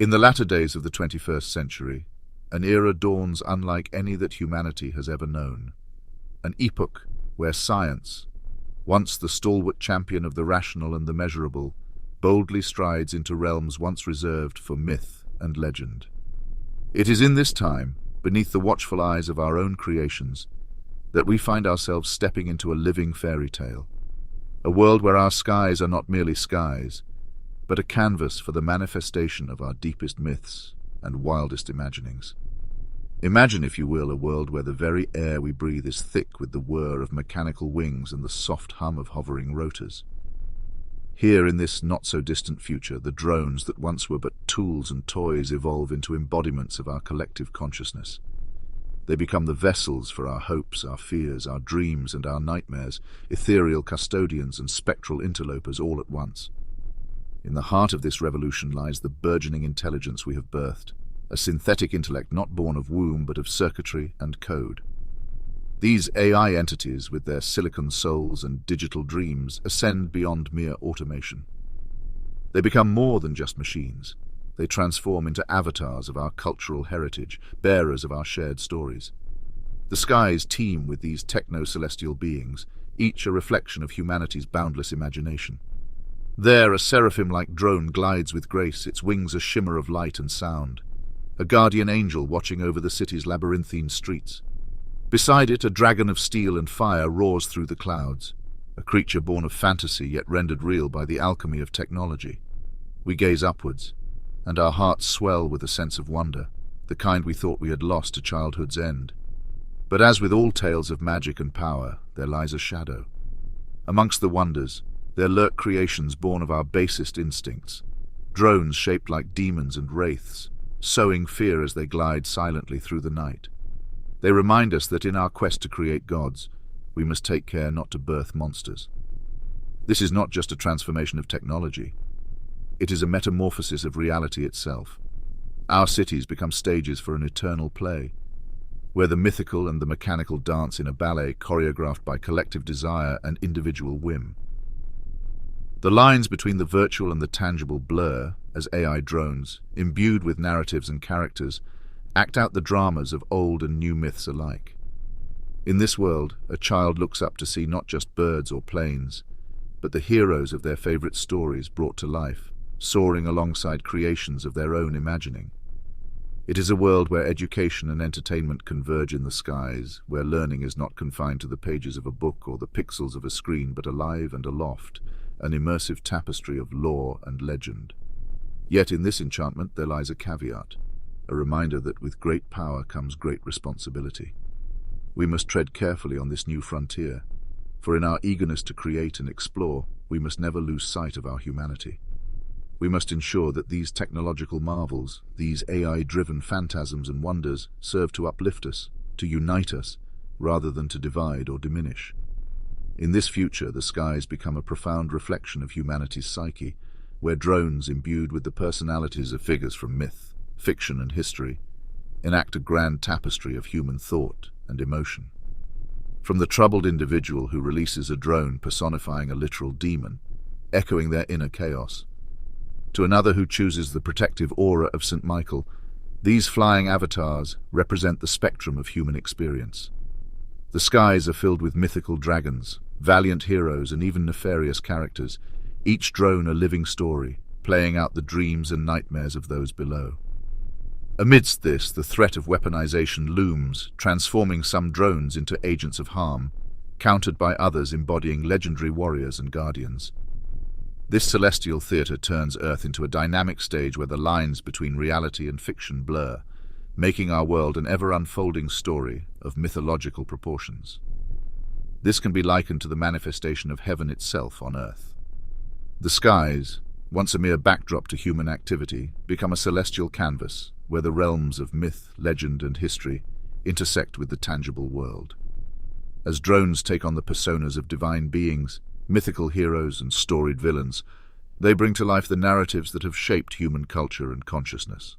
In the latter days of the 21st century, an era dawns unlike any that humanity has ever known. An epoch where science, once the stalwart champion of the rational and the measurable, boldly strides into realms once reserved for myth and legend. It is in this time, beneath the watchful eyes of our own creations, that we find ourselves stepping into a living fairy tale, a world where our skies are not merely skies, but a canvas for the manifestation of our deepest myths and wildest imaginings. Imagine, if you will, a world where the very air we breathe is thick with the whir of mechanical wings and the soft hum of hovering rotors. Here, in this not-so-distant future, the drones that once were but tools and toys evolve into embodiments of our collective consciousness. They become the vessels for our hopes, our fears, our dreams, and our nightmares, ethereal custodians and spectral interlopers all at once. In the heart of this revolution lies the burgeoning intelligence we have birthed, a synthetic intellect not born of womb but of circuitry and code. These AI entities, with their silicon souls and digital dreams, ascend beyond mere automation. They become more than just machines. They transform into avatars of our cultural heritage, bearers of our shared stories. The skies teem with these techno-celestial beings, each a reflection of humanity's boundless imagination. There, a seraphim-like drone glides with grace, its wings a shimmer of light and sound, a guardian angel watching over the city's labyrinthine streets. Beside it, a dragon of steel and fire roars through the clouds, a creature born of fantasy yet rendered real by the alchemy of technology. We gaze upwards, and our hearts swell with a sense of wonder, the kind we thought we had lost to childhood's end. But as with all tales of magic and power, there lies a shadow. Amongst the wonders, there lurk creations born of our basest instincts, drones shaped like demons and wraiths, sowing fear as they glide silently through the night. They remind us that in our quest to create gods, we must take care not to birth monsters. This is not just a transformation of technology. It is a metamorphosis of reality itself. Our cities become stages for an eternal play, where the mythical and the mechanical dance in a ballet choreographed by collective desire and individual whim. The lines between the virtual and the tangible blur as AI drones, imbued with narratives and characters, act out the dramas of old and new myths alike. In this world, a child looks up to see not just birds or planes, but the heroes of their favorite stories brought to life, soaring alongside creations of their own imagining. It is a world where education and entertainment converge in the skies, where learning is not confined to the pages of a book or the pixels of a screen, but alive and aloft, an immersive tapestry of lore and legend. Yet in this enchantment there lies a caveat, a reminder that with great power comes great responsibility. We must tread carefully on this new frontier, for in our eagerness to create and explore, we must never lose sight of our humanity. We must ensure that these technological marvels, these AI-driven phantasms and wonders, serve to uplift us, to unite us, rather than to divide or diminish. In this future, the skies become a profound reflection of humanity's psyche, where drones imbued with the personalities of figures from myth, fiction and history, enact a grand tapestry of human thought and emotion. From the troubled individual who releases a drone personifying a literal demon, echoing their inner chaos, to another who chooses the protective aura of St. Michael, these flying avatars represent the spectrum of human experience. The skies are filled with mythical dragons, valiant heroes and even nefarious characters, each drone a living story, playing out the dreams and nightmares of those below. Amidst this, the threat of weaponization looms, transforming some drones into agents of harm, countered by others embodying legendary warriors and guardians. This celestial theater turns Earth into a dynamic stage where the lines between reality and fiction blur, making our world an ever-unfolding story of mythological proportions. This can be likened to the manifestation of heaven itself on Earth. The skies, once a mere backdrop to human activity, become a celestial canvas where the realms of myth, legend, and history intersect with the tangible world. As drones take on the personas of divine beings, mythical heroes, and storied villains, they bring to life the narratives that have shaped human culture and consciousness.